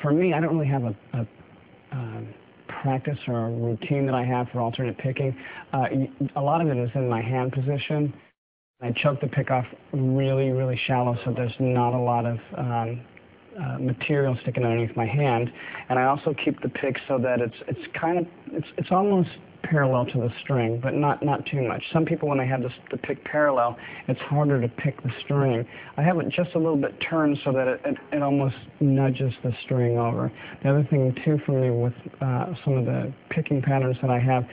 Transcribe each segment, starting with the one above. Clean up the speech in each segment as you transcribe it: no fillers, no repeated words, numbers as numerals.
for me, I don't really have a practice or a routine that I have for alternate picking. A lot of it is in my hand position. I choke the pick off really, really shallow, so there's not a lot of material sticking underneath my hand, and I also keep the pick so that it's almost parallel to the string, but not too much. Some people, when they have the pick parallel, it's harder to pick the string. I have it just a little bit turned so that it almost nudges the string over. The other thing too for me with some of the picking patterns that I have,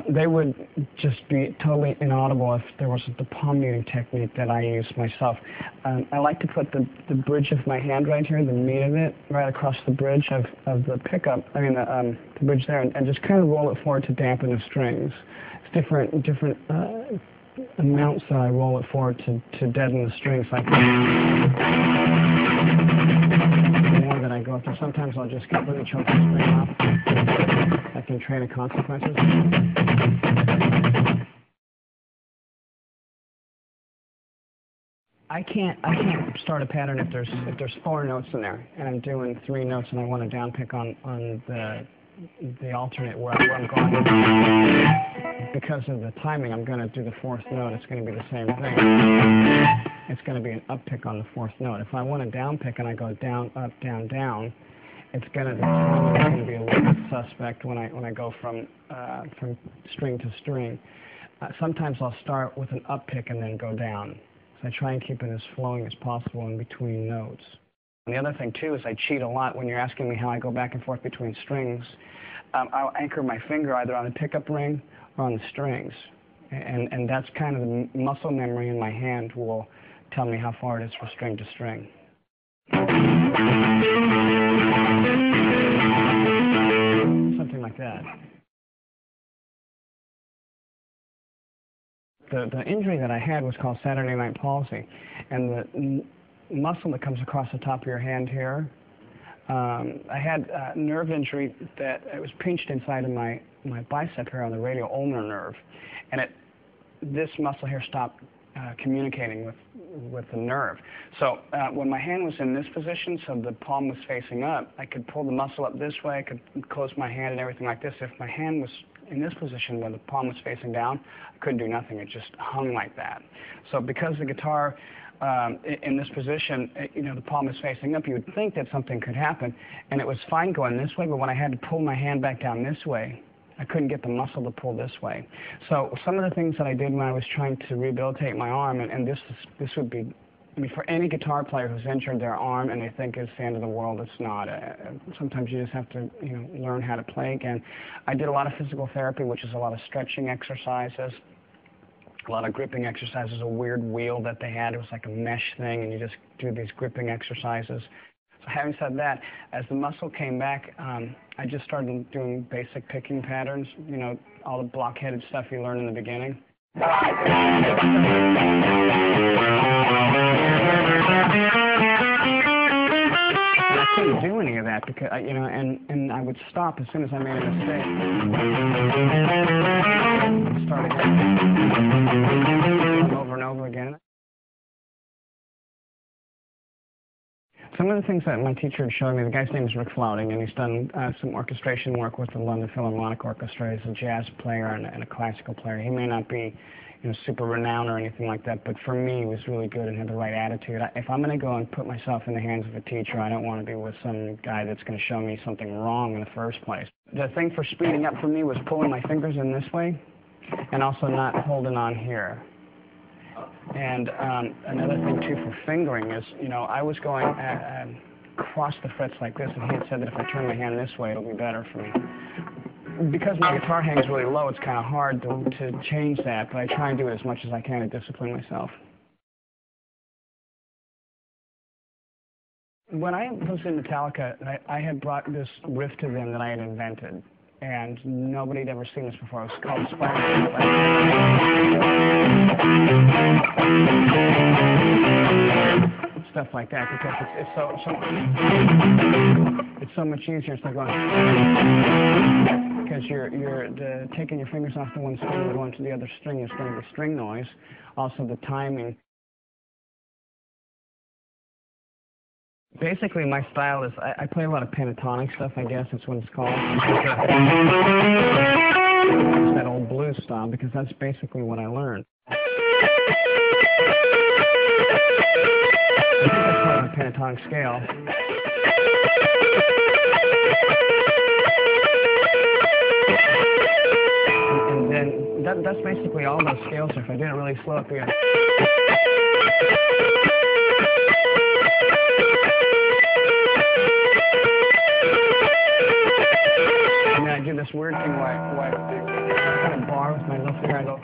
they would just be totally inaudible if there wasn't the palm muting technique that I use myself. I like to put the bridge of my hand right here, the meat of it, right across the bridge of the pickup, I mean the bridge there, and just kind of roll it forward to dampen the strings. It's different amounts that I roll it forward to deaden the strings, like the more that I go up there. Sometimes I'll just completely choke the string off. I can train the consequences. I can't start a pattern if there's 4 notes in there, and I'm doing 3 notes, and I want to down pick on the alternate where I'm going. Because of the timing, I'm going to do the 4th note. It's going to be the same thing. It's going to be an up pick on the 4th note. If I want to down pick and I go down, up, down, down, the timing is going to be a little bit suspect when I go from string to string. Sometimes I'll start with an up pick and then go down. So I try and keep it as flowing as possible in between notes. And the other thing too is I cheat a lot when you're asking me how I go back and forth between strings. I'll anchor my finger either on the pickup ring or on the strings. And that's kind of the muscle memory in my hand will tell me how far it is from string to string. Something like that. The injury that I had was called Saturday night palsy, and the muscle that comes across the top of your hand here, I had a nerve injury that it was pinched inside of my bicep here on the radial ulnar nerve, and this muscle here stopped communicating with the nerve. So when my hand was in this position, so the palm was facing up, I could pull the muscle up this way, I could close my hand and everything like this. If my hand was in this position where the palm was facing down, I couldn't do nothing. It just hung like that. So because the guitar in this position, the palm is facing up, you would think that something could happen, and it was fine going this way, but when I had to pull my hand back down this way, I couldn't get the muscle to pull this way. So some of the things that I did when I was trying to rehabilitate my arm, and this would be, I mean, for any guitar player who's injured their arm and they think it's the end of the world, it's not. Sometimes you just have to, learn how to play again. I did a lot of physical therapy, which is a lot of stretching exercises, a lot of gripping exercises, a weird wheel that they had. It was like a mesh thing, and you just do these gripping exercises. So having said that, as the muscle came back, I just started doing basic picking patterns, all the block-headed stuff you learn in the beginning. I couldn't do any of that because, and I would stop as soon as I made a mistake. Start again, over and over again. Some of the things that my teacher had shown me, the guy's name is Rick Flouting, and he's done some orchestration work with the London Philharmonic Orchestra. He's a jazz player and a classical player. He may not be super renowned or anything like that, but for me, he was really good and had the right attitude. If I'm going to go and put myself in the hands of a teacher, I don't want to be with some guy that's going to show me something wrong in the first place. The thing for speeding up for me was pulling my fingers in this way and also not holding on here. And another thing, too, for fingering is, I was going across the frets like this, and he had said that if I turn my hand this way, it'll be better for me. Because my guitar hangs really low, it's kind of hard to change that, but I try and do it as much as I can to discipline myself. When I was in Metallica, I had brought this riff to them that I had invented, and nobody had ever seen this before. It was called Splash. Stuff like that, because it's so much easier instead of going, because you're taking your fingers off the one string and going to the other string is going to be string noise. Also the timing. Basically, my style is I play a lot of pentatonic stuff. I guess that's what it's called. It's that old blues style because that's basically what I learned. I think that's part of the pentatonic scale. And then that's basically all those scales. If I did it really slow at the end. And then I do this weird thing where I kind of bar with my left finger. I go.